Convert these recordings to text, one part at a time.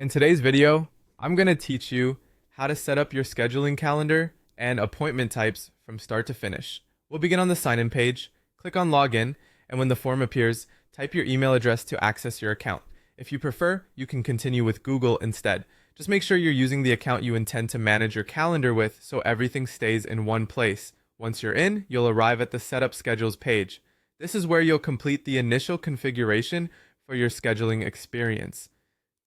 In today's video, I'm going to teach you how to set up your scheduling calendar and appointment types from start to finish. We'll begin on the sign-in page, click on Login, and when the form appears, type your email address to access your account. If you prefer, you can continue with Google instead. Just make sure you're using the account you intend to manage your calendar with so everything stays in one place. Once you're in, you'll arrive at the Setup Schedules page. This is where you'll complete the initial configuration for your scheduling experience.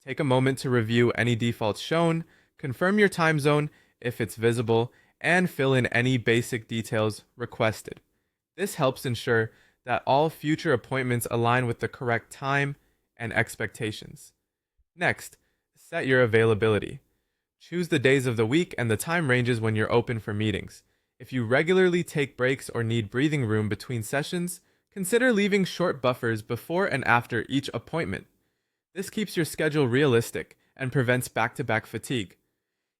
Take a moment to review any defaults shown, confirm your time zone if it's visible, and fill in any basic details requested. This helps ensure that all future appointments align with the correct time and expectations. Next, set your availability. Choose the days of the week and the time ranges when you're open for meetings. If you regularly take breaks or need breathing room between sessions, consider leaving short buffers before and after each appointment. This keeps your schedule realistic and prevents back-to-back fatigue.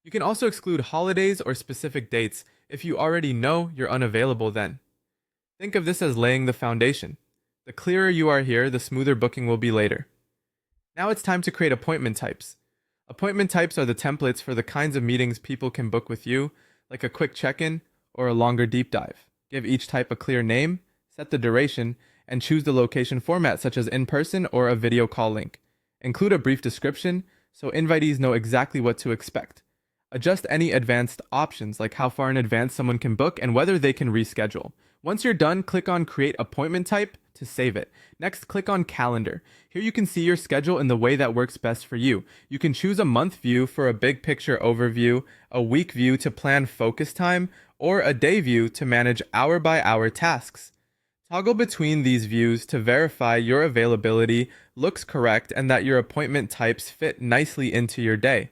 You can also exclude holidays or specific dates if you already know you're unavailable then. Think of this as laying the foundation. The clearer you are here, the smoother booking will be later. Now it's time to create appointment types. Appointment types are the templates for the kinds of meetings people can book with you, like a quick check-in or a longer deep dive. Give each type a clear name, set the duration, and choose the location format such as in-person or a video call link. Include a brief description so invitees know exactly what to expect. Adjust any advanced options like how far in advance someone can book and whether they can reschedule. Once you're done, click on Create Appointment Type to save it. Next, click on Calendar. Here you can see your schedule in the way that works best for you. You can choose a month view for a big picture overview, a week view to plan focus time, or a day view to manage hour-by-hour tasks. Toggle between these views to verify your availability looks correct and that your appointment types fit nicely into your day.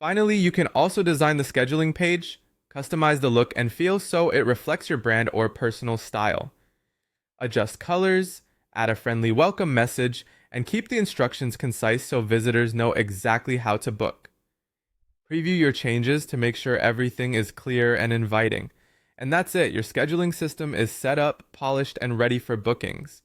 Finally, you can also design the scheduling page, customize the look and feel so it reflects your brand or personal style. Adjust colors, add a friendly welcome message, and keep the instructions concise so visitors know exactly how to book. Preview your changes to make sure everything is clear and inviting. And that's it, your scheduling system is set up, polished, and ready for bookings.